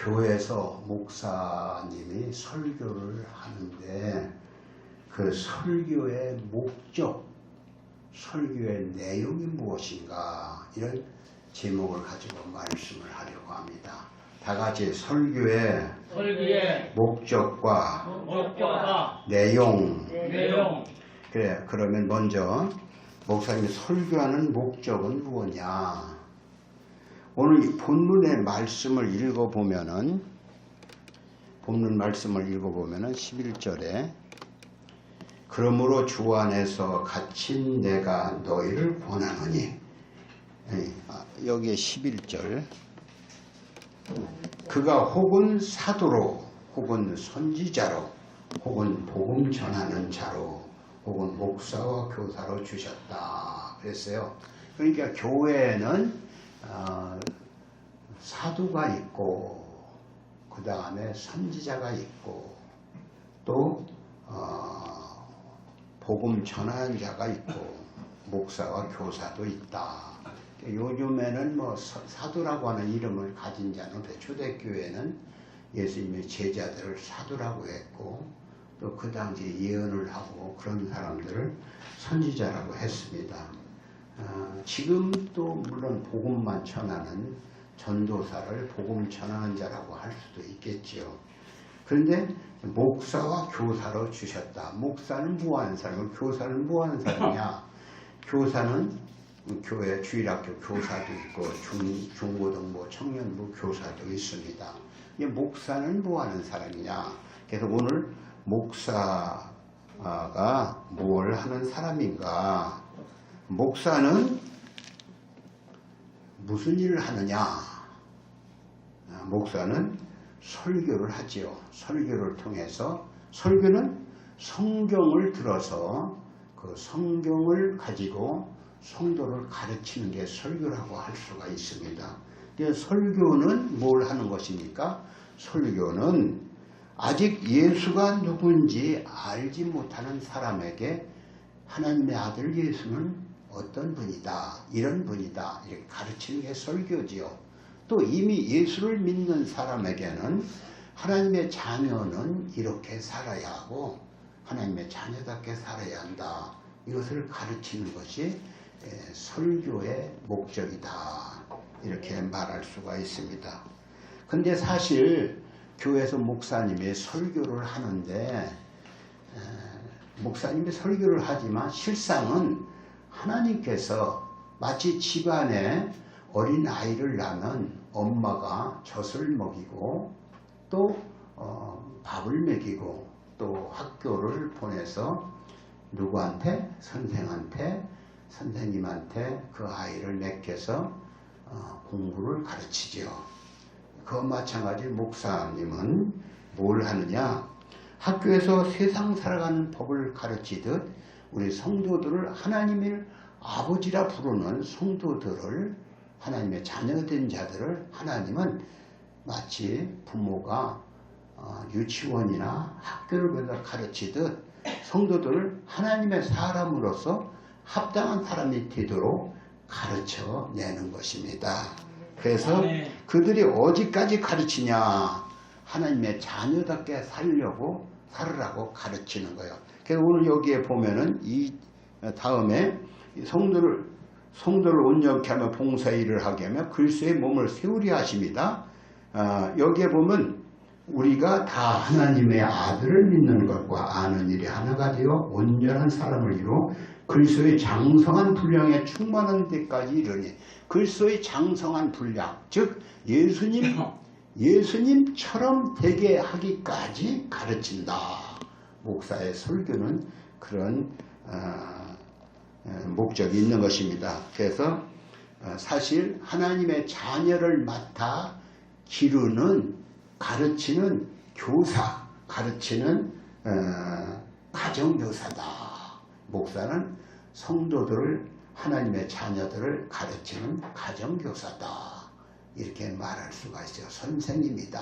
교회에서 목사님이 설교를 하는데 그 설교의 목적, 설교의 내용이 무엇인가 이런 제목을 가지고 말씀을 하려고 합니다. 다 같이 설교의 목적과 내용. 그래, 그러면 먼저 목사님이 설교하는 목적은 무엇냐? 오늘 본문의 말씀을 읽어보면은, 본문 말씀을 읽어보면은 11절에 그러므로 주 안에서 갇힌 내가 너희를 권하노니, 여기에 11절, 그가 혹은 사도로, 혹은 선지자로, 혹은 복음 전하는 자로, 혹은 목사와 교사로 주셨다 그랬어요. 그러니까 교회에는 사도가 있고, 그 다음에 선지자가 있고, 또 복음 전하는 자가 있고, 목사와 교사도 있다. 요즘에는 뭐 사도라고 하는 이름을 가진 자는 초대교회는 예수님의 제자들을 사도라고 했고, 또 그 당시에 예언을 하고 그런 사람들을 선지자라고 했습니다. 지금도 물론 복음만 전하는 전도사를 복음 전하는 자라고 할 수도 있겠지요. 그런데 목사와 교사로 주셨다. 목사는 무엇하는 사람이고 교사는 무엇하는 사람이냐? 교사는 교회 주일학교 교사도 있고 중고등부 청년부 교사도 있습니다. 목사는 무엇하는 사람이냐? 그래서 오늘 목사가 뭘 하는 사람인가? 목사는 무슨 일을 하느냐? 목사는 설교를 하지요. 설교를 통해서, 설교는 성경을 들어서 그 성경을 가지고 성도를 가르치는 게 설교라고 할 수가 있습니다. 설교는 뭘 하는 것입니까? 설교는 아직 예수가 누군지 알지 못하는 사람에게 하나님의 아들 예수는 어떤 분이다, 이런 분이다, 이렇게 가르치는 게 설교지요. 또 이미 예수를 믿는 사람에게는 하나님의 자녀는 이렇게 살아야 하고 하나님의 자녀답게 살아야 한다, 이것을 가르치는 것이 설교의 목적이다, 이렇게 말할 수가 있습니다. 근데 사실 교회에서 목사님이 설교를 하는데, 목사님이 설교를 하지만 실상은 하나님께서 마치 집안에 어린 아이를 낳는 엄마가 젖을 먹이고 또 밥을 먹이고 또 학교를 보내서 누구한테? 선생한테, 선생님한테 그 아이를 맡겨서 공부를 가르치죠. 그와 마찬가지 목사님은 뭘 하느냐? 학교에서 세상 살아가는 법을 가르치듯 우리 성도들을 하나님의 아버지라 부르는 성도들을, 하나님의 자녀된 자들을 하나님은 마치 부모가 유치원이나 학교를 가르치듯 성도들을 하나님의 사람으로서 합당한 사람이 되도록 가르쳐내는 것입니다. 그래서 그들이 어디까지 가르치냐? 하나님의 자녀답게 살으라고 가르치는 거예요. 그래서 오늘 여기에 보면은 이 다음에 성도를 온전케 하며 봉사의 일을 하게 하며 그리스도의 몸을 세우려 하십니다. 여기에 보면 우리가 다 하나님의 아들을 믿는 것과 아는 일이 하나가 되어 온전한 사람을 이루어 그리스도의 장성한 분량에 충만한 데까지 이르니, 그리스도의 장성한 분량, 즉 예수님처럼 되게 하기까지 가르친다. 목사의 설교는 그런 목적이 있는 것입니다. 그래서 사실 하나님의 자녀를 맡아 기르는, 가르치는 교사, 가르치는 가정교사다. 목사는 성도들을, 하나님의 자녀들을 가르치는 가정교사다, 이렇게 말할 수가 있어요. 선생님이다,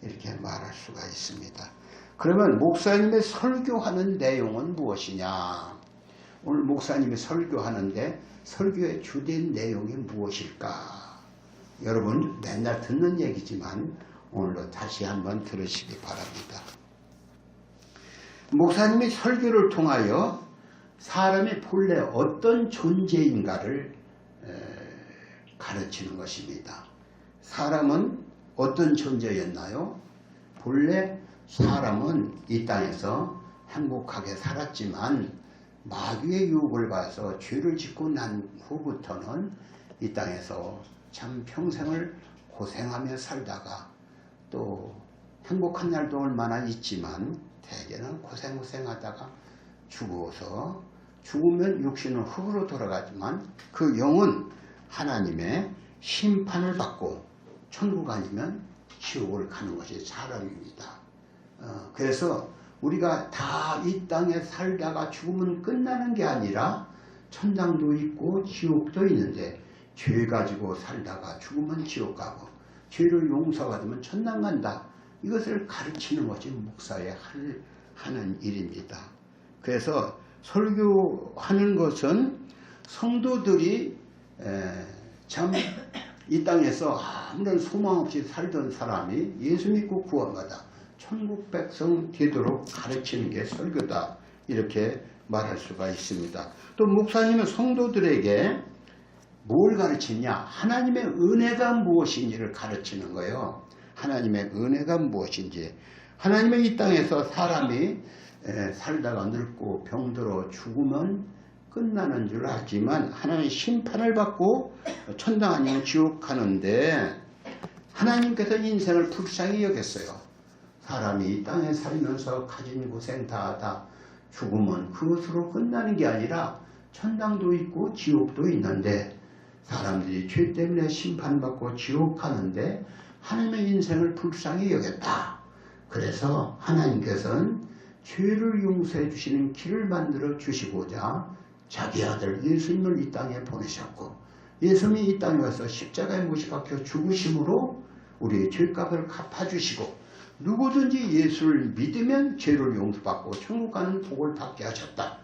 이렇게 말할 수가 있습니다. 그러면 목사님의 설교하는 내용은 무엇이냐? 오늘 목사님이 설교하는데 설교의 주된 내용이 무엇일까? 여러분 맨날 듣는 얘기지만 오늘도 다시 한번 들으시기 바랍니다. 목사님이 설교를 통하여 사람이 본래 어떤 존재인가를 가르치는 것입니다. 사람은 어떤 존재였나요? 본래 사람은 이 땅에서 행복하게 살았지만 마귀의 유혹을 받아서 죄를 짓고 난 후부터는 이 땅에서 참 평생을 고생하며 살다가 또 행복한 날도 얼마나 있지만 대개는 고생하다가 죽어서 죽으면 육신은 흙으로 돌아가지만 그 영은 하나님의 심판을 받고 천국 아니면 지옥을 가는 것이 사람입니다. 그래서 우리가 다 이 땅에 살다가 죽으면 끝나는 게 아니라 천당도 있고 지옥도 있는데 죄 가지고 살다가 죽으면 지옥 가고 죄를 용서받으면 천당 간다. 이것을 가르치는 것이 목사의 하는 일입니다. 그래서 설교하는 것은 성도들이 참 이 땅에서 아무런 소망 없이 살던 사람이 예수 믿고 구원받아 천국 백성 되도록 가르치는 게 설교다. 이렇게 말할 수가 있습니다. 또 목사님은 성도들에게 뭘 가르치냐? 하나님의 은혜가 무엇인지를 가르치는 거예요. 하나님의 은혜가 무엇인지. 하나님의 이 땅에서 사람이 살다가 늙고 병들어 죽으면 끝나는 줄 알지만 하나님 심판을 받고 천당 아니면 지옥 가는데 하나님께서 인생을 불쌍히 여겼어요. 사람이 이 땅에 살면서 가진 고생 다 죽으면 그것으로 끝나는 게 아니라 천당도 있고 지옥도 있는데 사람들이 죄 때문에 심판받고 지옥 가는데 하나님의 인생을 불쌍히 여겼다. 그래서 하나님께서는 죄를 용서해 주시는 길을 만들어 주시고자 자기 아들 예수님을 이 땅에 보내셨고 예수님이 이 땅에 와서 십자가에 못 박혀 죽으심으로 우리의 죄값을 갚아주시고 누구든지 예수를 믿으면 죄를 용서받고 천국 가는 복을 받게 하셨다.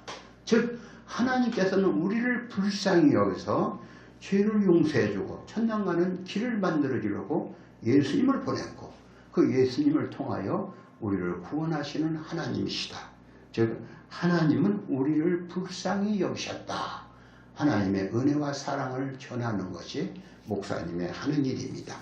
즉 하나님께서는 우리를 불쌍히 여기서 죄를 용서해주고 천당 가는 길을 만들어주려고 예수님을 보냈고 그 예수님을 통하여 우리를 구원하시는 하나님이시다. 즉 하나님은 우리를 불쌍히 여기셨다. 하나님의 은혜와 사랑을 전하는 것이 목사님의 하는 일입니다.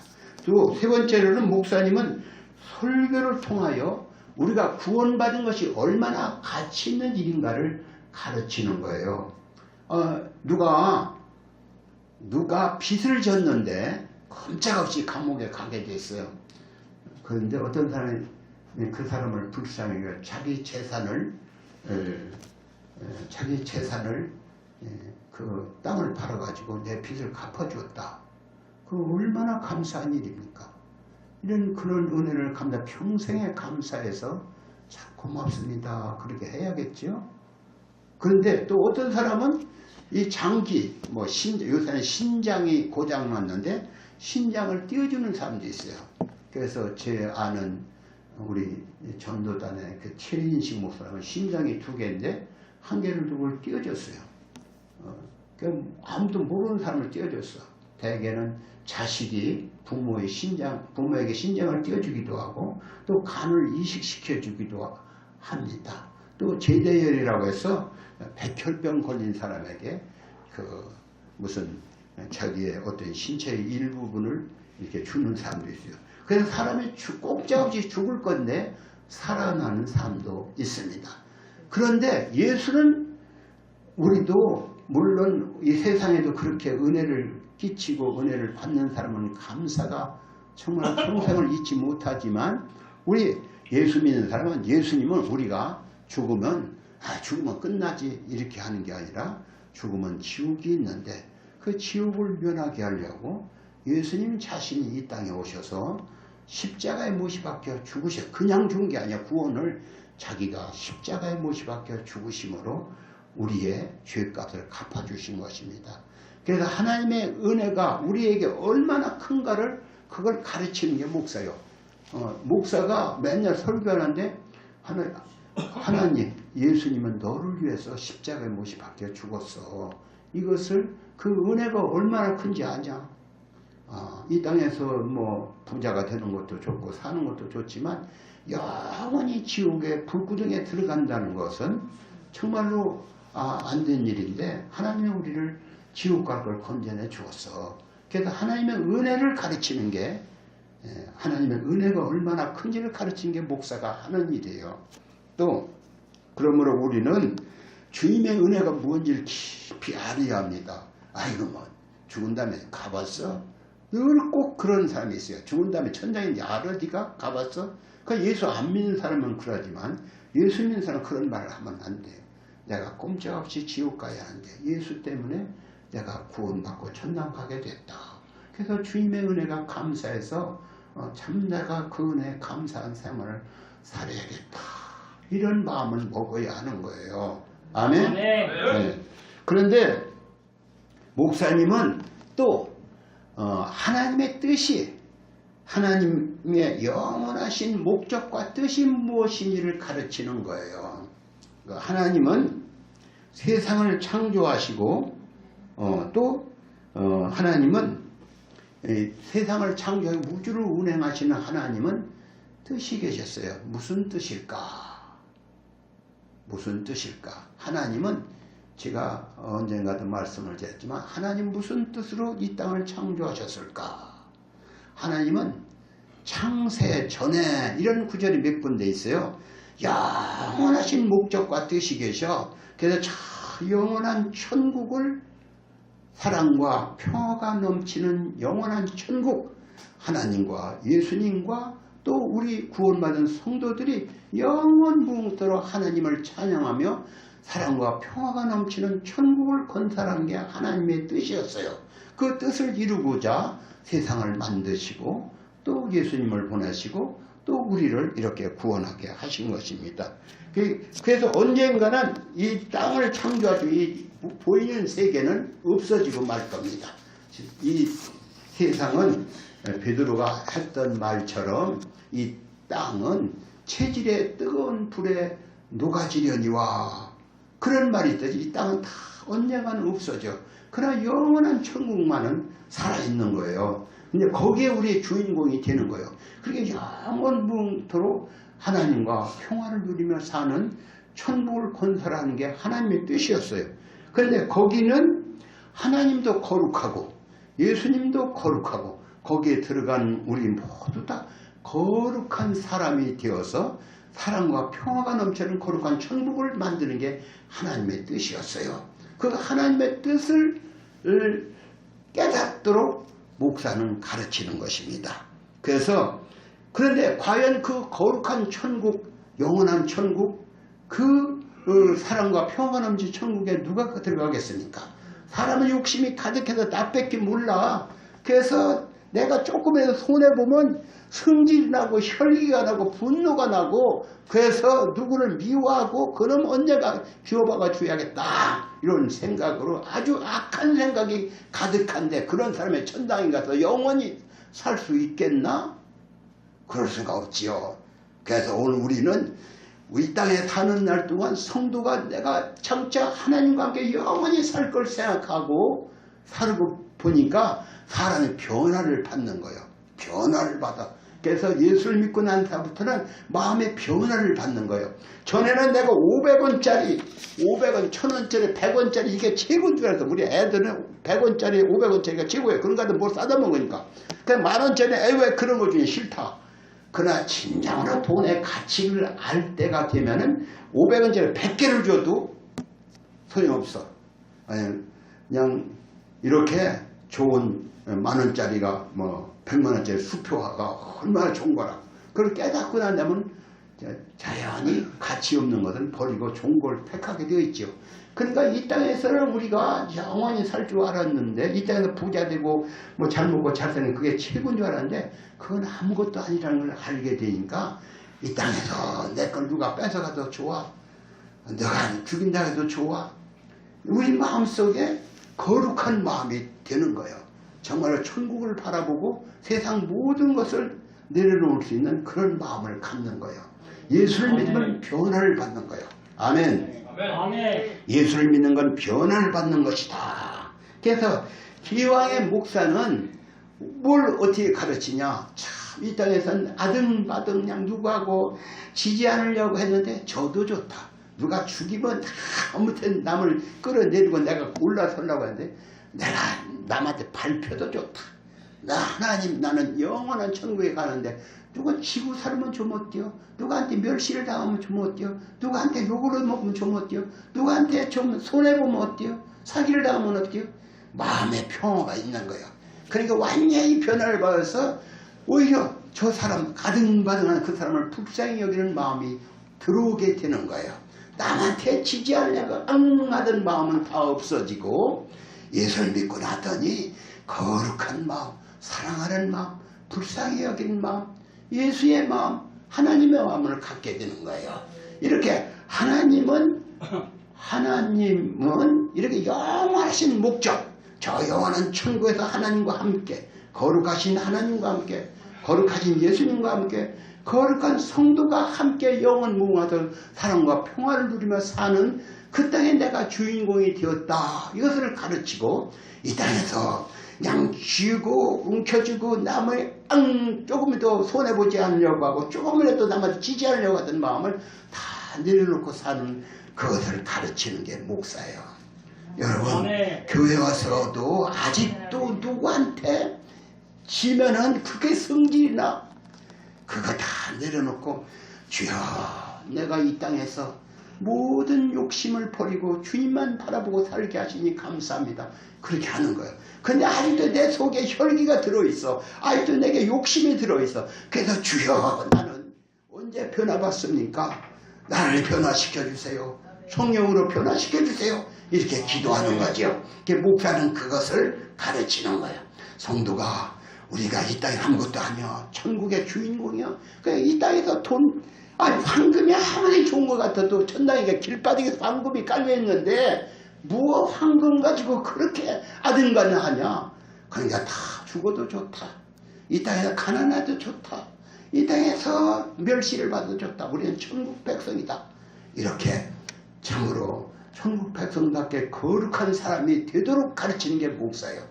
또 세 번째로는 목사님은 설교를 통하여 우리가 구원받은 것이 얼마나 가치 있는 일인가를 가르치는 거예요. 누가 빚을 졌는데 꼼짝없이 감옥에 가게 됐어요. 그런데 어떤 사람이 그 사람을 불쌍히 여겨 자기 재산을 그 땅을 팔아가지고 내 빚을 갚아주었다. 그 얼마나 감사한 일입니까? 그런 은혜를 평생에 감사해서 참 고맙습니다. 그렇게 해야겠죠. 그런데 또 어떤 사람은 이 장기, 요새는 신장이 고장났는데 신장을 띄워주는 사람도 있어요. 그래서 제 아는 우리 전도단의 그 최인식 목사님은 신장이 2개인데 한 개를 누굴 띄워줬어요. 아무도 모르는 사람을 띄워줬어. 대개는 자식이 부모에게 신장을 띄워주기도 하고 또 간을 이식시켜주기도 합니다. 또 제대열이라고 해서 백혈병 걸린 사람에게 자기의 어떤 신체의 일부분을 이렇게 주는 사람도 있어요. 그래서 사람이 꼼짝없이 죽을 건데 살아나는 사람도 있습니다. 그런데 예수는 우리도 물론 이 세상에도 그렇게 은혜를 끼치고 은혜를 받는 사람은 감사가 정말 평생을 잊지 못하지만 우리 예수 믿는 사람은 예수님은 우리가 죽으면 끝나지 이렇게 하는 게 아니라 죽으면 지옥이 있는데 그 지옥을 면하게 하려고 예수님 자신이 이 땅에 오셔서 십자가에 못이 박혀 죽으셔. 그냥 죽은 게 아니라 구원을 자기가 십자가에 못이 박혀 죽으심으로 우리의 죄값을 갚아주신 것입니다. 그래서 하나님의 은혜가 우리에게 얼마나 큰가를 그걸 가르치는 게 목사요. 목사가 맨날 설교하는데 하나님 예수님은 너를 위해서 십자가에 못이 박혀 죽었어. 이것을 그 은혜가 얼마나 큰지 아냐? 이 땅에서 뭐 부자가 되는 것도 좋고 사는 것도 좋지만 영원히 지옥의 불구덩이에 들어간다는 것은 정말로 안 된 일인데 하나님이 우리를 지옥 갈 걸 건져내 주었어. 그래서 하나님의 은혜를 가르치는 게 하나님의 은혜가 얼마나 큰지를 가르치는 게 목사가 하는 일이에요. 또 그러므로 우리는 주님의 은혜가 무엇인지를 깊이 알아야 합니다. 아이고 뭐 죽은 다음에 가봤어? 늘 꼭 그런 사람이 있어요. 죽은 다음에 천장에 알아? 네가 가봤어? 그러니까 예수 안 믿는 사람은 그러지만 예수 믿는 사람은 그런 말을 하면 안 돼요. 내가 꼼짝없이 지옥 가야 하는데 예수 때문에 내가 구원받고 천당 가게 됐다. 그래서 주님의 은혜가 감사해서 참 내가 그 은혜에 감사한 생활을 살아야겠다. 이런 마음을 먹어야 하는 거예요. 아멘? 네. 그런데 목사님은 또 하나님의 뜻이 하나님의 영원하신 목적과 뜻이 무엇인지를 가르치는 거예요. 하나님은 세상을 창조하시고 또 하나님은 세상을 창조하고 우주를 운행하시는 하나님은 뜻이 계셨어요. 무슨 뜻일까? 무슨 뜻일까? 하나님은 제가 언젠가도 말씀을 드렸지만 하나님 무슨 뜻으로 이 땅을 창조하셨을까? 하나님은 창세 전에 이런 구절이 몇 군데 있어요. 영원하신 목적과 뜻이 계셔. 그래서 영원한 천국을 사랑과 평화가 넘치는 영원한 천국 하나님과 예수님과 또 우리 구원받은 성도들이 영원무궁토록 하나님을 찬양하며 사랑과 평화가 넘치는 천국을 건설한 게 하나님의 뜻이었어요. 그 뜻을 이루고자 세상을 만드시고 또 예수님을 보내시고 또 우리를 이렇게 구원하게 하신 것입니다. 그래서 언젠가는 이 땅을 창조하시고 이 보이는 세계는 없어지고 말 겁니다. 이 세상은 베드로가 했던 말처럼 이 땅은 체질의 뜨거운 불에 녹아지려니와 그런 말이 있듯이 이 땅은 다 언젠가는 없어져. 그러나 영원한 천국만은 살아있는 거예요. 근데 거기에 우리의 주인공이 되는 거예요. 그렇게 영원무궁토록 하나님과 평화를 누리며 사는 천국을 건설하는 게 하나님의 뜻이었어요. 그런데 거기는 하나님도 거룩하고 예수님도 거룩하고 거기에 들어간 우리 모두 다 거룩한 사람이 되어서 사랑과 평화가 넘치는 거룩한 천국을 만드는 게 하나님의 뜻이었어요. 그 하나님의 뜻을 깨닫도록 목사는 가르치는 것입니다. 그런데 과연 그 거룩한 천국, 영원한 천국, 그 사랑과 평화가 넘친 천국에 누가 들어가겠습니까? 사람은 욕심이 가득해서 나밖에 몰라. 그래서 내가 조금이라도 손해보면 성질이 나고 혈기가 나고 분노가 나고 그래서 누구를 미워하고 그럼 언제가 비워박아 줘야겠다 이런 생각으로 아주 악한 생각이 가득한데 그런 사람의 천당에 가서 영원히 살 수 있겠나? 그럴 수가 없지요. 그래서 오늘 우리는 이 땅에 사는 날 동안 성도가 내가 장차 하나님과 함께 영원히 살 걸 생각하고 살고 보니까 사람이 변화를 받는 거예요. 변화를 받아. 그래서 예수를 믿고 난 다음부터는 마음의 변화를 받는 거예요. 전에는 내가 500원짜리, 500원, 1000원짜리, 100원짜리 이게 최고인 줄 알았어. 우리 애들은 100원짜리, 500원짜리가 최고예요. 그런 거 가지고 뭘 싸다 먹으니까. 그냥 만원짜리 왜 그런 거 중에 싫다. 그러나 진정으로 돈의 가치를 알 때가 되면은 500원짜리 100개를 줘도 소용없어. 아니, 그냥 이렇게 좋은 만원짜리가 뭐 100만원짜리 수표화가 얼마나 좋은 거라. 그걸 깨닫고 난다면 자연히 가치 없는 것은 버리고 좋은 걸 택하게 되어 있죠. 그러니까 이 땅에서는 우리가 영원히 살 줄 알았는데 이 땅에서 부자 되고 뭐 잘 먹고 잘 사는 그게 최고인 줄 알았는데 그건 아무것도 아니라는 걸 알게 되니까 이 땅에서 내 걸 누가 뺏어가도 좋아. 너가 죽인다 해도 좋아. 우리 마음속에 거룩한 마음이 되는 거예요. 정말로 천국을 바라보고 세상 모든 것을 내려놓을 수 있는 그런 마음을 갖는 거예요. 예수를 믿으면 변화를 받는 거예요. 아멘. 아멘. 예수를 믿는 건 변화를 받는 것이다. 그래서 기왕의 목사는 뭘 어떻게 가르치냐? 참, 이 땅에서는 아등바등 그냥 누구하고 지지 않으려고 했는데 저도 좋다. 누가 죽이면 다 아무튼 남을 끌어내리고 내가 올라서려고 하는데 내가 남한테 발표도 좋다. 하나님 나는 영원한 천국에 가는데 누가 지구 살면 좀 어때요? 누구한테 멸시를 당하면 좀 어때요? 누구한테 욕을 먹으면 좀 어때요? 누구한테 좀 손해보면 어때요? 사기를 당하면 어때요? 마음의 평화가 있는 거예요. 그러니까 완전히 변화를 받아서 오히려 저 사람 가등바등한 그 사람을 불쌍히 여기는 마음이 들어오게 되는 거예요. 남한테 지지하려고 앙하던 마음은 다 없어지고 예수를 믿고 나더니 거룩한 마음, 사랑하는 마음, 불쌍히 여기는 마음, 예수의 마음, 하나님의 마음을 갖게 되는 거예요. 이렇게 하나님은 이렇게 영원하신 목적, 저 영원한 천국에서 하나님과 함께, 거룩하신 하나님과 함께, 거룩하신 예수님과 함께, 거룩한 성도가 함께 영원 무궁하던 사랑과 평화를 누리며 사는 그 땅에 내가 주인공이 되었다. 이것을 가르치고 이 땅에서 그냥 쥐고 움켜쥐고 남을 조금이라도 손해보지 않으려고 하고 조금이라도 남한테 지지하려고 하던 마음을 다 내려놓고 사는 그것을 가르치는 게 목사예요. 여러분 교회 와서도 아직도 누구한테 지면은 그게 성질이나 그거 다 내려놓고 주여 내가 이 땅에서 모든 욕심을 버리고 주님만 바라보고 살게 하시니 감사합니다. 그렇게 하는 거예요. 근데 아직도 내 속에 혈기가 들어있어. 아직도 내게 욕심이 들어있어. 그래서 주여 나는 언제 변화받습니까? 나를 변화시켜주세요. 성령으로 변화시켜주세요. 이렇게 기도하는 거죠. 목사는 그것을 가르치는 거예요. 성도가 우리가 이 땅에 아무것도 아니야. 천국의 주인공이야. 이 땅에서 황금이 아무리 좋은 것 같아도 천당에 길바닥에서 황금이 깔려있는데 뭐 황금 가지고 그렇게 아등바등하냐. 그러니까 다 죽어도 좋다. 이 땅에서 가난해도 좋다. 이 땅에서 멸시를 받아도 좋다. 우리는 천국 백성이다. 이렇게 참으로 천국 백성답게 거룩한 사람이 되도록 가르치는 게 목사예요.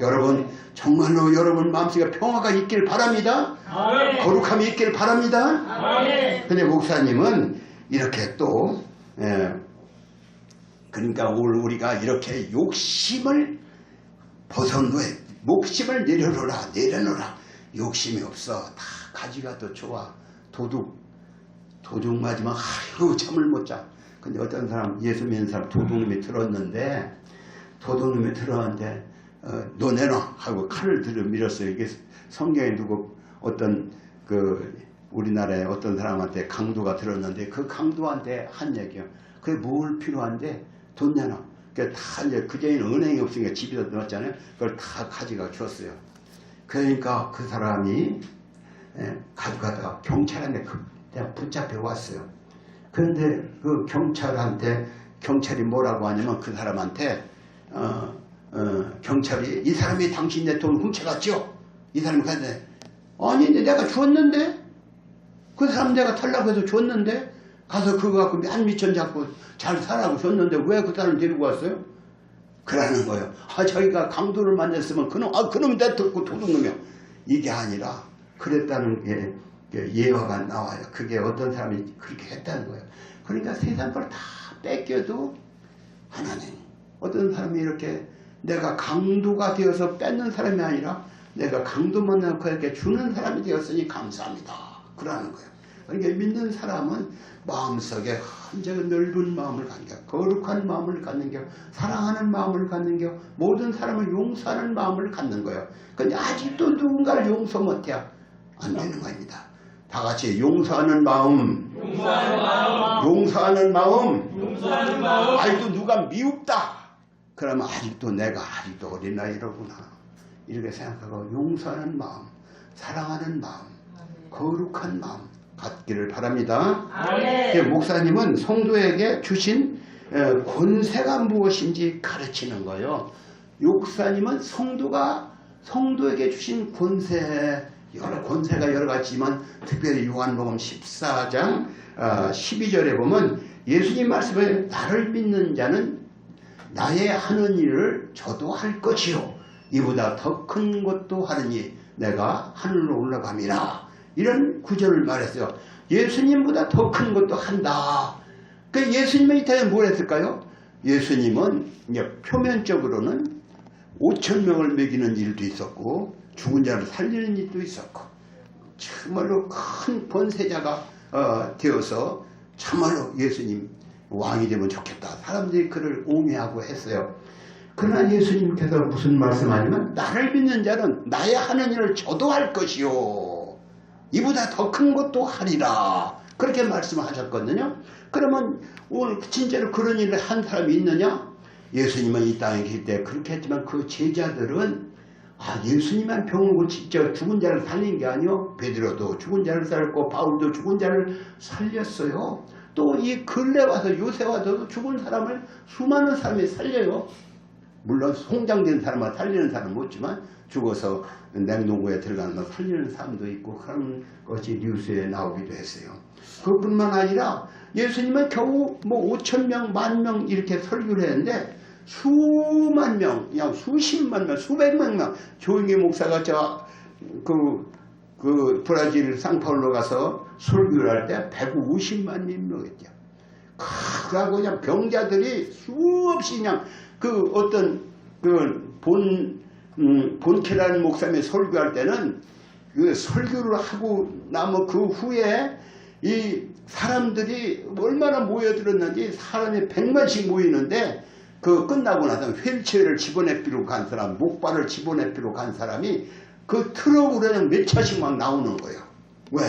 여러분 정말로 여러분 마음속에 평화가 있길 바랍니다. 아멘. 거룩함이 있길 바랍니다. 아멘. 근데 목사님은 이렇게 또 그러니까 우리가 이렇게 욕심을 벗어놓에 욕심을 내려놓으라. 욕심이 없어. 다 가지가도 좋아. 도둑 맞으면 아이고 잠을 못 자. 근데 어떤 사람 예수 믿는 사람 도둑놈이 들었는데 너 내놔 하고 칼을 들어 밀었어요. 이게 성경에 누구 어떤 우리나라에 어떤 사람한테 강도가 들었는데 그 강도한테 한 얘기요. 그게 뭘 필요한데 돈 내놔. 다 이제 그제는 은행이 없으니까 집에다 넣었잖아요. 그걸 다 가져가 줬어요. 그러니까 그 사람이 가져가다가 경찰한테 붙잡혀 왔어요. 그런데 그 경찰이 뭐라고 하냐면 그 사람한테 경찰이 이 사람이 당신 내 돈 훔쳐갔죠? 이 사람이 가는데 아니 내가 줬는데 그 사람 내가 탈라고 해서 줬는데 가서 그거 갖고 한 미천 잡고 잘 살라고 줬는데 왜 그 사람을 데리고 왔어요? 그러는 거예요. 자기가 강도를 만났으면 그놈이 내 듣고 도둑놈이야. 이게 아니라 그랬다는 게 예화가 나와요. 그게 어떤 사람이 그렇게 했다는 거예요. 그러니까 세상 걸 다 뺏겨도 하나님 어떤 사람이 이렇게 내가 강도가 되어서 뺏는 사람이 아니라 내가 강도만 넣고 이렇게 주는 사람이 되었으니 감사합니다. 그러는 거예요. 그러니까 믿는 사람은 마음속에 한적은 넓은 마음을 갖는 겨, 거룩한 마음을 갖는 겨, 사랑하는 마음을 갖는 겨, 모든 사람을 용서하는 마음을 갖는 거예요. 근데 아직도 누군가를 용서 못해야 안 되는 겁니다. 다 같이 용서하는 마음. 아직도 누가 미웁다. 그러면 내가 아직도 어린아이로구나. 이렇게 생각하고 용서하는 마음, 사랑하는 마음, 거룩한 마음 갖기를 바랍니다. 목사님은 성도에게 주신 권세가 무엇인지 가르치는 거예요. 목사님은 성도에게 주신 권세가 여러 가지지만 특별히 요한복음 14장 12절에 보면 예수님 말씀에 나를 믿는 자는 나의 하는 일을 저도 할 것이요 이보다 더 큰 것도 하느니 내가 하늘로 올라감이라. 이런 구절을 말했어요. 예수님보다 더 큰 것도 한다. 그 예수님은 이때에 뭘 했을까요? 예수님은 표면적으로는 5,000명을 먹이는 일도 있었고 죽은 자를 살리는 일도 있었고 정말로 큰 권세자가 되어서 참말로 예수님 왕이 되면 좋겠다. 사람들이 그를 옹호하고 했어요. 그러나 예수님께서 무슨 말씀하냐면 나를 믿는 자는 나의 하는 일을 저도 할 것이요 이보다 더 큰 것도 하리라. 그렇게 말씀하셨거든요. 그러면 오늘 진짜로 그런 일을 한 사람이 있느냐? 예수님은 이 땅에 계실 때 그렇게 했지만 그 제자들은 예수님만 병을 고치죠. 죽은 자를 살린 게 아니요. 베드로도 죽은 자를 살렸고 바울도 죽은 자를 살렸어요. 또 이 근래 와서 요새 와서도 죽은 사람을 수많은 사람이 살려요. 물론 송장된 사람을 살리는 사람은 없지만 죽어서 냉동고에 들어가는 걸 살리는 사람도 있고 그런 것이 뉴스에 나오기도 했어요. 그뿐만 아니라 예수님은 겨우 5,000명, 10,000명 이렇게 설교를 했는데 수만 명, 그냥 수십만 명, 수백만 명. 조용히 목사가 그 브라질 상파울로 가서 설교를 할 때 150만 명이었죠. 그러고 그냥 병자들이 수없이 그냥 그 어떤 본케라는 목사님이 설교할 때는 그 설교를 하고 나면 그 후에 이 사람들이 얼마나 모여들었는지 사람이 100만씩 모이는데 그 끝나고 나서 휠체어를 집어내기로 간 사람, 목발을 집어내기로 간 사람이 그 트럭으로 그냥 몇 차씩 막 나오는 거예요. 왜?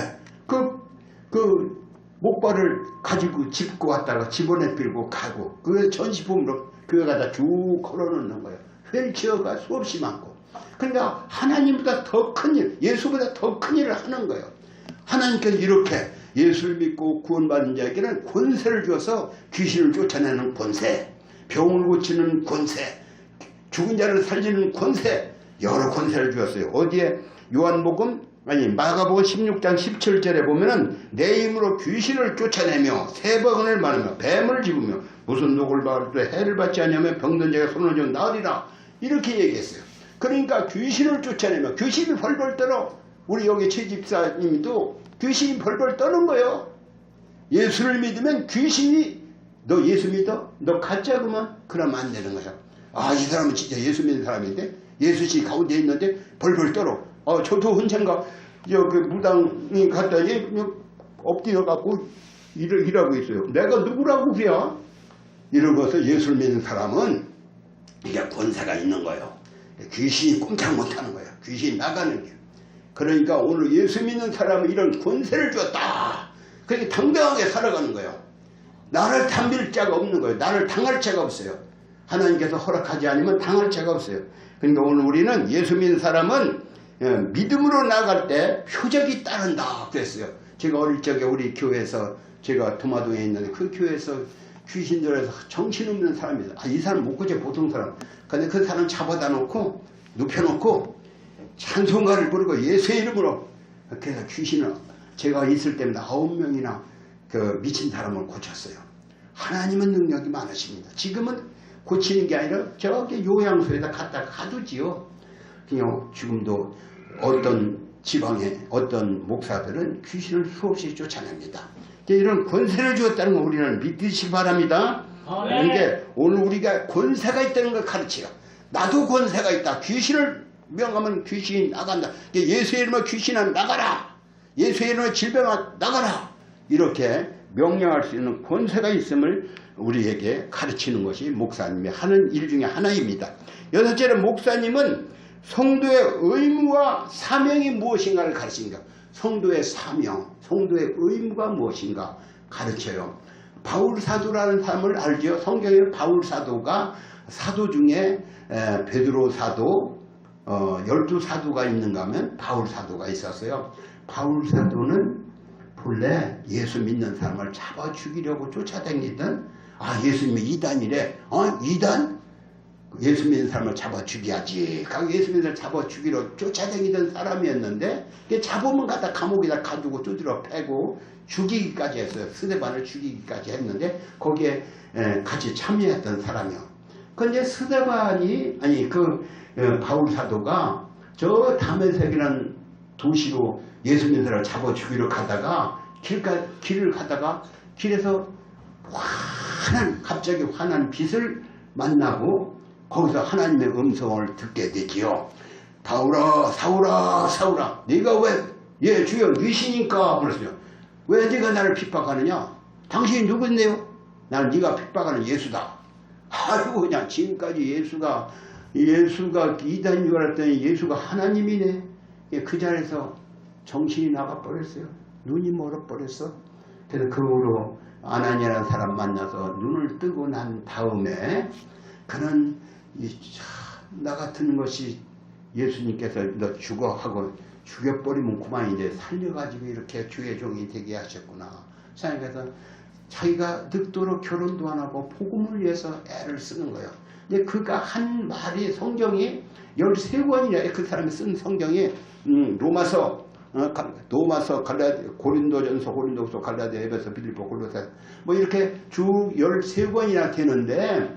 그 목발을 가지고 짚고 왔다가 집어내기고 가고 그 전시품으로 그거 갖다 쭉 걸어놓는 거예요. 휠체어가 수없이 많고. 그러니까 하나님보다 더 큰 일, 예수보다 더 큰 일을 하는 거예요. 하나님께서 이렇게 예수를 믿고 구원받은 자에게는 권세를 줘서 귀신을 쫓아내는 권세, 병을 고치는 권세, 죽은 자를 살리는 권세, 여러 권세를 주었어요. 어디에 마가복음 16장 17절에 보면은 내 힘으로 귀신을 쫓아내며 세번을 말하며 뱀을 집으며 무슨 녹을 받아도 해를 받지 않으면 병든 자가 손을 좀 나으리라. 이렇게 얘기했어요. 그러니까 귀신을 쫓아내며 귀신이 벌벌 떨어. 우리 여기 최 집사님도 귀신이 벌벌 떠는 거예요. 예수를 믿으면 귀신이 너 예수 믿어? 너 가짜 그러면 안 되는 거야. 이 사람은 진짜 예수 믿는 사람인데 예수씨 가운데 있는데 벌벌 떨어. 저도 언젠가 그 무당이 갔더니 엎드려 갖고 일하고 있어요. 내가 누구라고 그래? 이러고서 예수를 믿는 사람은 이게 권세가 있는 거예요. 귀신이 꼼짝 못하는 거예요. 귀신이 나가는 게. 그러니까 오늘 예수 믿는 사람은 이런 권세를 줬다. 그렇게 당당하게 살아가는 거예요. 나를 덤빌 자가 없는 거예요. 나를 당할 자가 없어요. 하나님께서 허락하지 않으면 당할 자가 없어요. 그러니까 오늘 우리는 예수 믿는 사람은 믿음으로 나갈 때 표적이 따른다 그랬어요. 제가 어릴 적에 우리 교회에서 제가 도마동에 있는데 그 교회에서 귀신들에서 정신없는 사람이에요. 이 사람 못 고쳐 보통 사람. 근데 그 사람 잡아다 놓고 눕혀놓고 찬송가를 부르고 예수의 이름으로 그래서 귀신을 제가 있을 때마다 9명이나 그 미친 사람을 고쳤어요. 하나님은 능력이 많으십니다. 지금은 고치는 게 아니라 저기 요양소에다 갖다 가두지요. 그냥 지금도 어떤 지방의 어떤 목사들은 귀신을 수없이 쫓아냅니다. 이런 권세를 주었다는 거 우리는 믿으시기 바랍니다. 그런데 오늘 우리가 권세가 있다는 걸 가르쳐요. 나도 권세가 있다. 귀신을 명하면 귀신이 나간다. 예수의 이름으로 귀신아 나가라. 예수의 이름으로 질병아 나가라. 이렇게 명령할 수 있는 권세가 있음을 우리에게 가르치는 것이 목사님이 하는 일 중에 하나입니다. 여섯째로 목사님은 성도의 의무와 사명이 무엇인가를 가르칩니다. 성도의 사명, 성도의 의무가 무엇인가 가르쳐요. 바울 사도라는 사람을 알죠. 성경에 바울 사도가 사도 중에 베드로 사도, 12사도가 있는가 하면 바울 사도가 있었어요. 바울 사도는 본래 예수 믿는 사람을 잡아 죽이려고 쫓아다니던 예수님이 이단이래. 이단? 예수 믿는 사람을 잡아 죽여야지. 예수 믿는 사람을 잡아 죽이러 쫓아다니던 사람이었는데 잡으면 갖다 감옥에다 가두고 두드려 패고 죽이기까지 했어요. 스데반을 죽이기까지 했는데 거기에 같이 참여했던 사람이요. 근데 스데반이 아니 바울 사도가 저 다메섹이라는 도시로 예수 믿는 사람을 잡아 죽이러 가다가 길을 가다가 길에서 갑자기 환한 빛을 만나고 거기서 하나님의 음성을 듣게 되지요. 바울아 사울아 사울아 네가 왜 주여 위시니까 그랬어요. 왜 네가 나를 핍박하느냐? 당신이 누군데요? 나는 네가 핍박하는 예수다. 아이고 그냥 지금까지 예수가 이단인 줄 알았더니 예수가 하나님이네. 그 자리에서 정신이 나가버렸어요. 눈이 멀어버렸어. 그래서 그 후로 아나니아라는 사람 만나서 눈을 뜨고 난 다음에 그는 나 같은 것이 예수님께서 너 죽어 하고 죽여버리면 그만인데 살려가지고 이렇게 주의 종이 되게 하셨구나. 그래서 자기가 늙도록 결혼도 안 하고 복음을 위해서 애를 쓰는 거예요. 근데 그가 한 말이 성경이 13권이나 그 사람이 쓴 성경이 로마서 고린도전서 고린도서 갈라디아 에베소 빌립보 골로새 뭐 이렇게 쭉 13권이나 되는데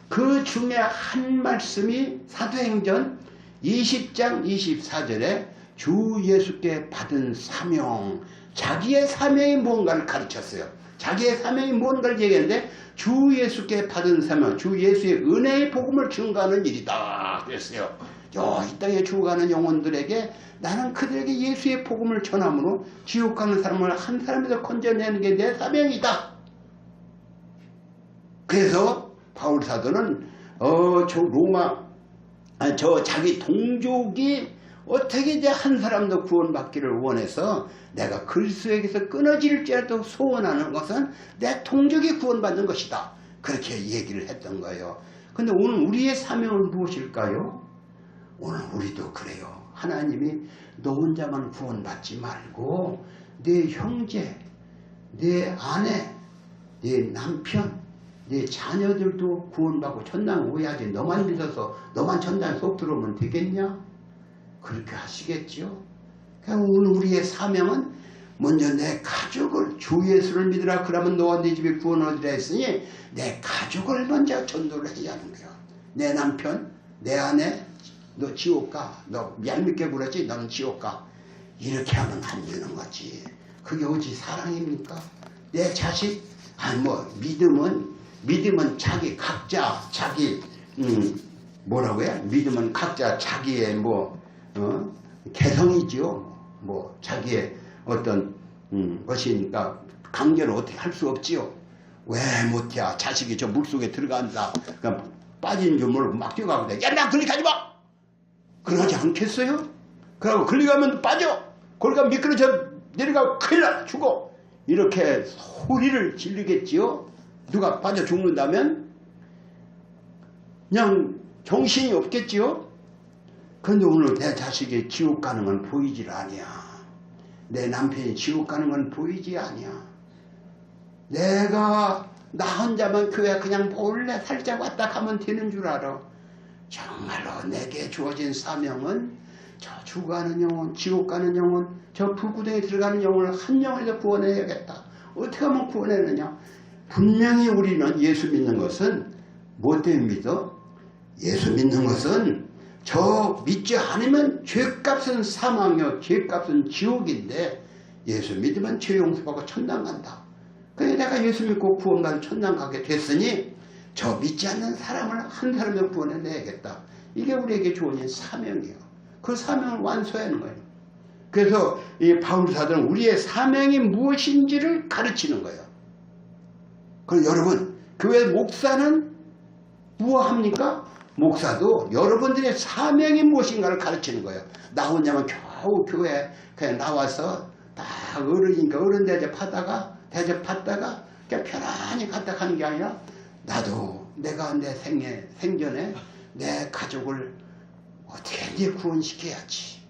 그 중에 한 말씀이 사도행전 20장 24절에 주 예수께 받은 사명, 자기의 사명이 뭔가를 가르쳤어요. 자기의 사명이 뭔가를 얘기했는데 주 예수께 받은 사명, 주 예수의 은혜의 복음을 증거하는 일이다 그랬어요. 이 땅에 죽어가는 영혼들에게 나는 그들에게 예수의 복음을 전함으로 지옥 가는 사람을 한 사람에서 건져내는 게 내 사명이다. 그래서 바울 사도는 자기 동족이 어떻게 이제 한 사람도 구원받기를 원해서 내가 그리스도에게서 끊어질지라도 소원하는 것은 내 동족이 구원받는 것이다. 그렇게 얘기를 했던 거예요. 근데 오늘 우리의 사명은 무엇일까요? 오늘 우리도 그래요. 하나님이 너 혼자만 구원받지 말고 내 형제, 내 아내, 내 남편, 내 자녀들도 구원받고 천당 오야지. 너만 믿어서 너만 천당 속 들어오면 되겠냐? 그렇게 하시겠지요. 그러니까 오늘 우리의 사명은 먼저 내 가족을 주 예수를 믿으라 그러면 너와 네 집에 구원 얻으라 했으니 내 가족을 먼저 전도를 해야 하는 거예요. 내 남편, 내 아내 너 지옥 가. 너 얄밉게 굴었지? 너는 지옥 가. 이렇게 하면 안 되는 거지. 그게 어찌 사랑입니까? 내 자식? 믿음은 자기 각자 뭐라고요? 믿음은 각자 자기의 개성이지요. 자기의 어떤 것이니까 강제로 어떻게 할 수 없지요. 왜 못해? 자식이 저 물속에 들어간다. 그러니까 빠진 줄 모르고 막 뛰어가고 돼. 야, 나 그렇게 하지 마! 그러지 않겠어요? 그러고 걸리가면 빠져. 거기가 미끄러져 내려가고 큰일 나 죽어. 이렇게 소리를 지르겠지요. 누가 빠져 죽는다면 그냥 정신이 없겠지요. 그런데 오늘 내 자식이 지옥 가는 건 보이질 아니야. 내 남편이 지옥 가는 건 보이지 아니야. 내가 나 혼자만 교회 그냥 몰래 살짝 왔다 가면 되는 줄 알아. 정말로 내게 주어진 사명은 저 죽어가는 영혼, 지옥 가는 영혼, 저 불구덩이에 들어가는 영혼을 한 영혼에서 구원해야겠다. 어떻게 하면 구원하느냐? 분명히 우리는 예수 믿는 것은 뭐 때문에 믿어? 예수 믿는 것은 저 믿지 않으면 죄값은 사망이요 죄값은 지옥인데 예수 믿으면 죄 용서받고 천당 간다. 그래서 내가 예수 믿고 구원받은 천당 가게 됐으니 저 믿지 않는 사람을 한 사람을 구원해내야겠다. 이게 우리에게 주어진 사명이에요. 그 사명을 완수하는 거예요. 그래서 이 바울 사도는 우리의 사명이 무엇인지를 가르치는 거예요. 그럼 여러분 교회 목사는 무엇합니까? 목사도 여러분들의 사명이 무엇인가를 가르치는 거예요. 나 혼자만 겨우 교회에 그냥 나와서 다 어른이니까 어른 대접하다가 그냥 편안히 갔다 가는 게 아니라 나도 내가 내 생전에 내 가족을 어떻게 이제 구원시켜야지.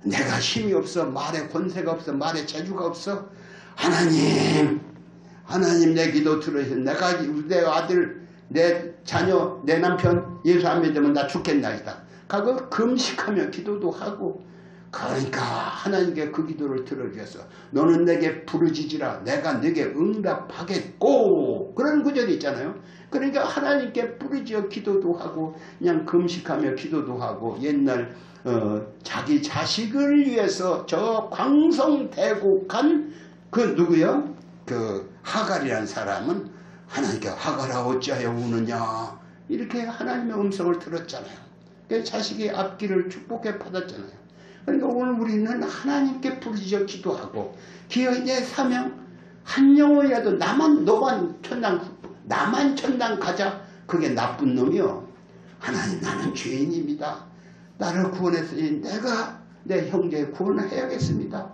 내가 힘이 없어. 말에 권세가 없어. 말에 재주가 없어. 하나님 내 기도 들으셔서 내가 내 아들 내 자녀 내 남편 예수 안 믿으면 나 죽겠나이다. 가고 금식하며 기도도 하고 그러니까 하나님께 그 기도를 들어주셔서 너는 내게 부르짖으라 내가 내게 응답하겠고 그런 구절이 있잖아요. 그러니까 하나님께 부르짖어 기도도 하고 그냥 금식하며 기도도 하고 옛날 자기 자식을 위해서 저 광성대곡한 그 누구요? 그 하갈이라는 사람은 하나님께 하갈아 어찌하여 우느냐 이렇게 하나님의 음성을 들었잖아요. 그 자식이 앞길을 축복해 받았잖아요. 그러니까 오늘 우리는 하나님께 부르짖어 기도하고 기어이 내 사명 한 영혼이라도 나만 천당 가자. 그게 나쁜 놈이요. 하나님 나는 죄인입니다. 나를 구원했으니 내가 내 형제 구원해야겠습니다.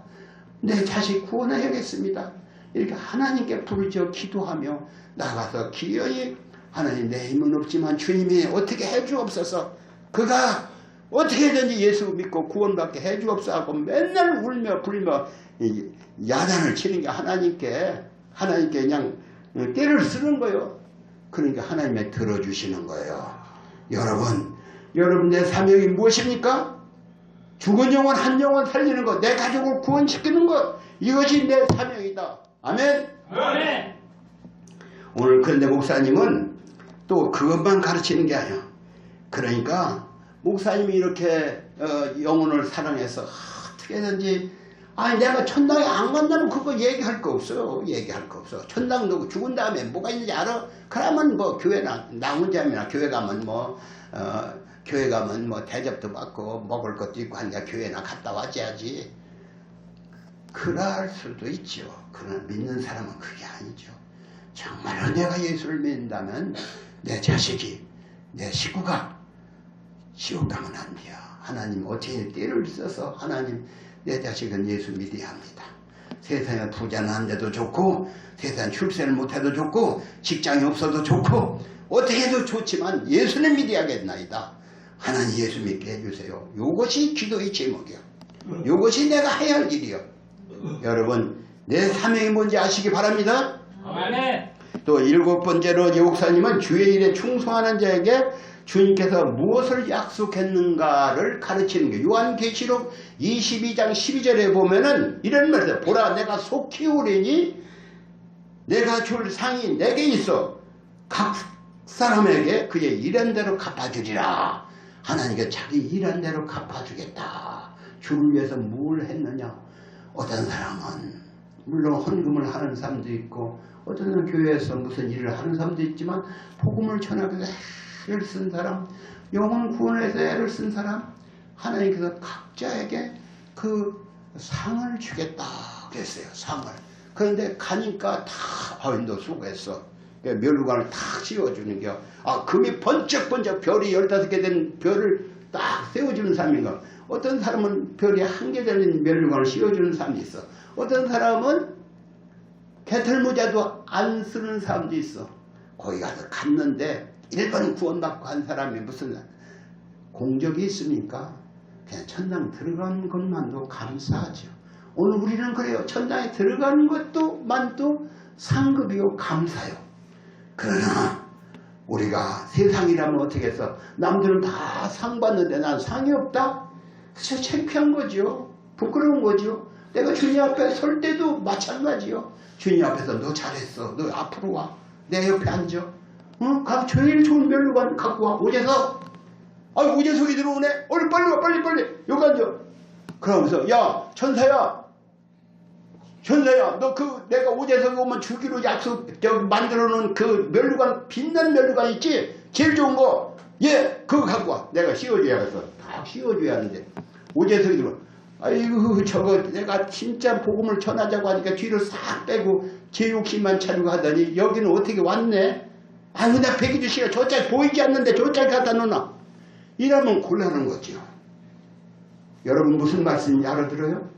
내 자식 구원해야겠습니다. 이렇게 하나님께 부르짖어 기도하며 나가서 기어이 하나님 내 힘은 없지만 주님이 어떻게 해주옵소서. 그가 어떻게든지 예수 믿고 구원받게 해주옵소서 하고 맨날 울며 불며 야단을 치는 게 하나님께 그냥 때를 쓰는 거예요. 그러니까 하나님이 들어주시는 거예요. 여러분 내 사명이 무엇입니까? 죽은 영혼 한 영혼 살리는 것, 내 가족을 구원시키는 것, 이것이 내 사명이다. 아멘? 아멘. 오늘 그런데 목사님은 또 그것만 가르치는 게 아니야. 그러니까 목사님이 이렇게 영혼을 사랑해서 어떻게든지 내가 천당에 안 간다면 그거 얘기할 거 없어요. 얘기할 거 없어. 천당 누구 죽은 다음에 뭐가 있는지 알아? 그러면 뭐 교회나 나 혼자면 교회 가면 교회 가면 대접도 받고 먹을 것도 있고 하니까 교회나 갔다 와야지. 그럴 수도 있죠. 그러나 믿는 사람은 그게 아니죠. 정말로 내가 예수를 믿는다면 내 자식이 내 식구가 지옥 가면 안 돼요. 하나님 어떻게 때를 써서 하나님 내 자식은 예수 믿어야 합니다. 세상에 부자는 안 돼도 좋고 세상 출세를 못해도 좋고 직장이 없어도 좋고 어떻게 해도 좋지만 예수는 믿어야겠나이다. 하나님 예수 믿게 해주세요. 이것이 기도의 제목이요. 이것이 내가 해야 할 일이요. 여러분 내 사명이 뭔지 아시기 바랍니다. 아멘. 또 7번째로 목사님은 주의 일에 충성하는 자에게 주님께서 무엇을 약속했는가를 가르치는 게 요한계시록 22장 12절에 보면은 이런 말이에요. 보라 내가 속히 오리니 내가 줄 상이 내게 있어 각 사람에게 그의 일한 대로 갚아주리라. 하나님께 자기 일한 대로 갚아주겠다. 주를 위해서 뭘 했느냐. 어떤 사람은 물론 헌금을 하는 사람도 있고 어떤 사람은 교회에서 무슨 일을 하는 사람도 있지만 복음을 전하기 위해서 애를 쓴 사람, 영혼 구원에서 애를 쓴 사람, 하나님께서 각자에게 그 상을 주겠다 그랬어요. 상을. 그런데 가니까 다 너 수고했어. 멸루관을 탁 씌워주는 게 금이 번쩍번쩍 별이 15개 된 별을 딱 세워주는 사람인가. 어떤 사람은 별이 1개 되는 멸루관을 씌워주는 사람이 있어. 어떤 사람은 개털모자도 안 쓰는 사람도 있어. 거기 가서 갔는데 1번 구원받고 한 사람이 무슨 공적이 있습니까? 그냥 천당 들어간 것만도 감사하죠. 오늘 우리는 그래요. 천당에 들어가는 것만도 상급이요 감사요. 그러나 우리가 세상이라면 어떻게 해서 남들은 다 상 받는데 난 상이 없다? 진짜 창피한 거죠. 부끄러운 거죠. 내가 주님 앞에 설 때도 마찬가지요. 주님 앞에서 너 잘했어. 너 앞으로 와. 내 옆에 앉아. 가서 제일 좋은 멸루관 갖고 와. 오재석. 오재석이 들어오네. 얼른 빨리 와. 빨리. 여기 앉아. 그러면서 야 천사야 너 내가 오재석이 오면 주기로 만들어 놓은 그 멸루관 빛난 멸루관 있지? 제일 좋은 거. 그거 갖고 와. 내가 씌워줘야겠어. 다 씌워줘야 하는데 오재석이 들어와. 아이고 저거 내가 진짜 복음을 전하자고 하니까 뒤로 싹 빼고 제 욕심만 차리고 하더니 여기는 어떻게 왔네. 나 배기주 씨가 저짝 보이지 않는데 저짝 갖다 놓나. 이러면 곤란한 거죠. 여러분 무슨 말씀인지 알아들어요?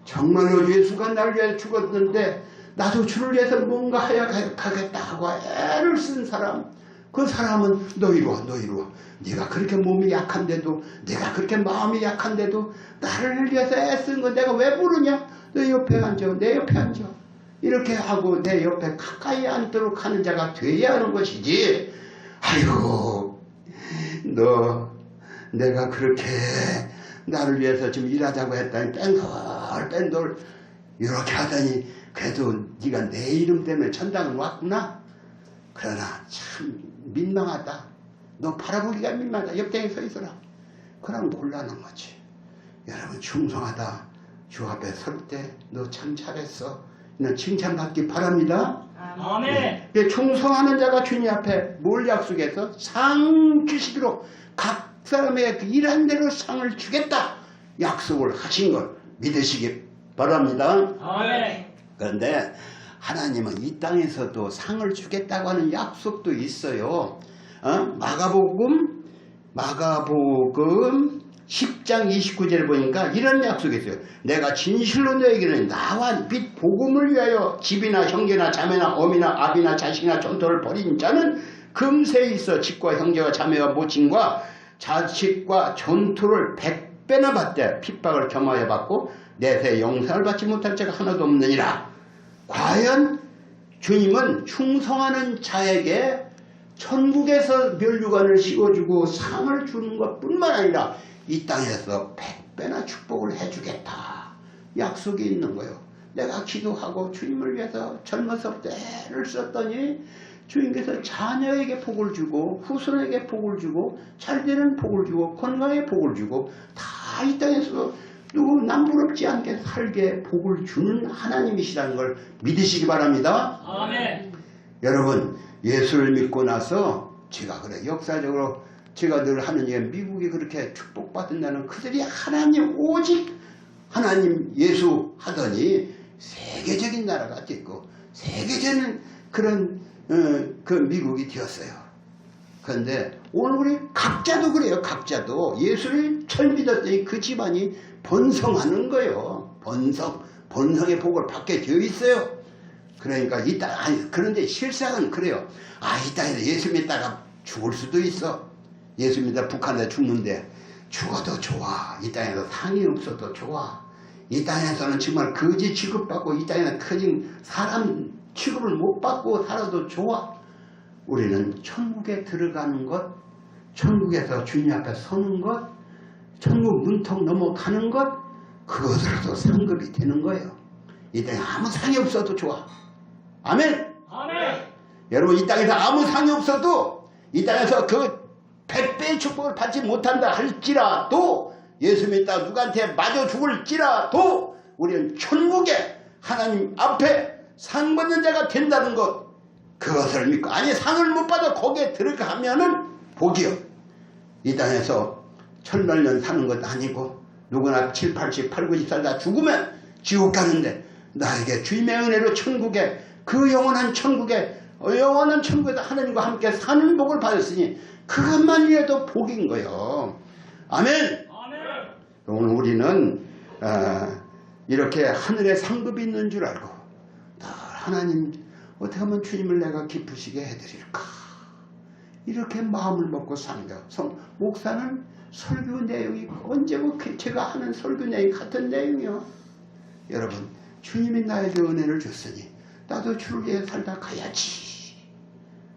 정말로 예수가 나를 위해 죽었는데 나도 주를 위해서 뭔가 해야 가겠다 하고 애를 쓴 사람, 그 사람은 너 이리 와. 네가 그렇게 몸이 약한데도, 내가 그렇게 마음이 약한데도 나를 위해서 애쓴 거 내가 왜 부르냐? 너 옆에 앉아. 내 옆에 앉아. 이렇게 하고 내 옆에 가까이 앉도록 하는 자가 돼야 하는 것이지. 아이고 너 내가 그렇게 나를 위해서 지금 일하자고 했더니 뺀돌 이렇게 하더니 그래도 네가 내 이름 때문에 천당을 왔구나. 그러나 참 민망하다. 너 바라보기가 민망하다. 옆장에 서 있어라. 그럼 놀라는 거지. 여러분 충성하다. 주 앞에 설 때 너 참 잘했어. 너 칭찬받기 바랍니다. 아멘. 네. 충성하는 자가 주님 앞에 뭘 약속해서 상 주시기로 각 사람에게 그 일한 대로 상을 주겠다 약속을 하신 걸 믿으시기 바랍니다. 아멘. 그런데 하나님은 이 땅에서도 상을 주겠다고 하는 약속도 있어요. 마가복음 10장 29절에 보니까 이런 약속이 있어요. 내가 진실로 너에게는 나와 및 복음을 위하여 집이나 형제나 자매나 어미나 아비나 자식이나 전토를 벌인 자는 금세에 있어 집과 형제와 자매와 모친과 자식과 전투를 100배나 받되 핍박을 겸하여 받고 내세 영생을 받지 못할 자가 하나도 없느니라. 과연 주님은 충성하는 자에게 천국에서 면류관을 씌워주고 상을 주는 것뿐만 아니라 이 땅에서 100배나 축복을 해주겠다 약속이 있는 거예요. 내가 기도하고 주님을 위해서 젊어서 때를 썼더니 주님께서 자녀에게 복을 주고 후손에게 복을 주고 잘되는 복을 주고 건강에 복을 주고 다 이 땅에서 누구 남부럽지 않게 살게 복을 주는 하나님이시라는 걸 믿으시기 바랍니다. 아멘. 여러분 예수를 믿고 나서 제가 그래 역사적으로 제가 늘 하는 얘기 미국이 그렇게 축복받는다는 그들이 하나님 오직 하나님 예수 하더니 세계적인 나라가 됐고 세계적인 그런 그 미국이 되었어요. 그런데 오늘 우리 각자도 그래요. 각자도 예수를 처음 믿었더니 그 집안이 번성하는 거예요. 번성의 복을 받게 되어 있어요. 그러니까 이 땅, 아니, 그런데 실상은 그래요. 이 땅에서 예수 믿다가 죽을 수도 있어. 예수 믿다 북한에 죽는데 죽어도 좋아. 이 땅에서 상이 없어도 좋아. 이 땅에서는 정말 거지 취급받고 이 땅에는 커진 사람 취급을 못 받고 살아도 좋아. 우리는 천국에 들어가는 것, 천국에서 주님 앞에 서는 것, 천국 문턱 넘어가는 것, 그것으로도 상급이 되는 거예요. 이 땅에 아무 상이 없어도 좋아. 아멘. 아멘. 여러분 이 땅에서 아무 상이 없어도 이 땅에서 그 100배의 축복을 받지 못한다 할지라도 예수 믿다 누구한테 맞아 죽을지라도 우리는 천국에 하나님 앞에 상 받는 자가 된다는 것 그것을 믿고 아니 상을 못 받아 거기에 들어가면은 복이요. 이 땅에서 천만년 사는 것도 아니고 누구나 7, 80, 8, 90 살다 죽으면 지옥 가는데 나에게 주님의 은혜로 천국에 그 영원한 천국에서 하나님과 함께 사는 복을 받았으니 그것만 위해도 복인 거예요. 아멘. 오늘 우리는 이렇게 하늘에 상급이 있는 줄 알고 하나님 어떻게 하면 주님을 내가 기쁘시게 해드릴까 이렇게 마음을 먹고 사는 거예요. 목사는 설교 내용이 언제고 제가 하는 설교 내용이 같은 내용이요. 여러분 주님이 나에게 은혜를 줬으니 나도 주를 위해 살다 가야지.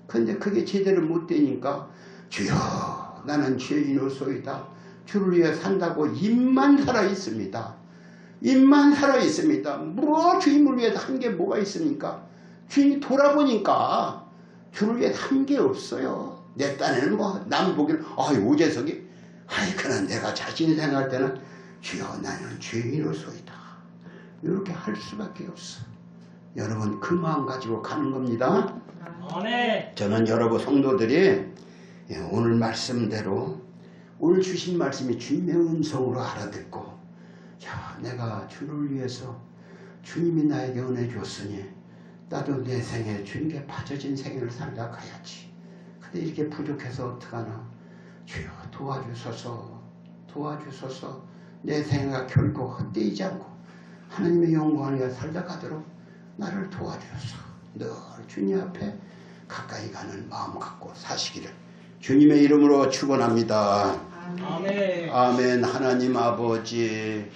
근데 그게 제대로 못 되니까 주여 나는 죄인으로소이다. 주를 위해 산다고 입만 살아 있습니다. 입만 살아 있습니다. 뭐 주님을 위해 한 게 뭐가 있습니까? 주인이 돌아보니까 주를 위해 한 게 없어요. 내 딴에는 뭐 남 보기를 오재석이 그는 내가 자신이 생각할 때는 주여 나는 죄인으로소이다. 이렇게 할 수밖에 없어. 여러분 그 마음 가지고 가는 겁니다. 아멘. 저는 여러분 성도들이 오늘 말씀대로 오늘 주신 말씀이 주님의 음성으로 알아듣고 내가 주를 위해서 주님이 나에게 은혜 줬으니 나도 내 생에 주님께 빠져진 생애를 살다 가야지. 근데 이렇게 부족해서 어떡하나. 주여 도와주소서 내 생애가 결코 헛되이지 않고 하나님의 영광을 위해 살다 가도록 나를 도와주소서. 늘 주님 앞에 가까이 가는 마음 갖고 사시기를 주님의 이름으로 축원합니다. 아멘. 아멘. 하나님 아버지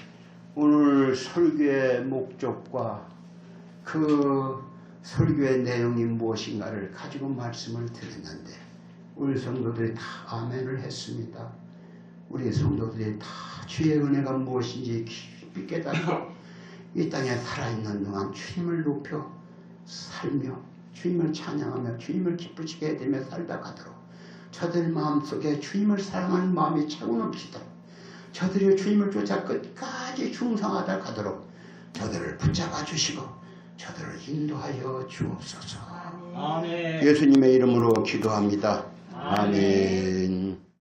오늘 설교의 목적과 그 설교의 내용이 무엇인가를 가지고 말씀을 드렸는데 우리 성도들이 다 아멘을 했습니다. 우리 성도들이 다 주의 은혜가 무엇인지 깊이 깨닫고 이 땅에 살아있는 동안 주님을 높여 살며 주님을 찬양하며 주님을 기쁘시게 해드리며 살다 가도록 저들 마음속에 주님을 사랑하는 마음이 차고 넘치도록 저들이 주님을 쫓아 끝까지 충성하다 가도록 저들을 붙잡아 주시고 저들을 인도하여 주옵소서. 아멘. 예수님의 이름으로 기도합니다. 아멘. 아멘.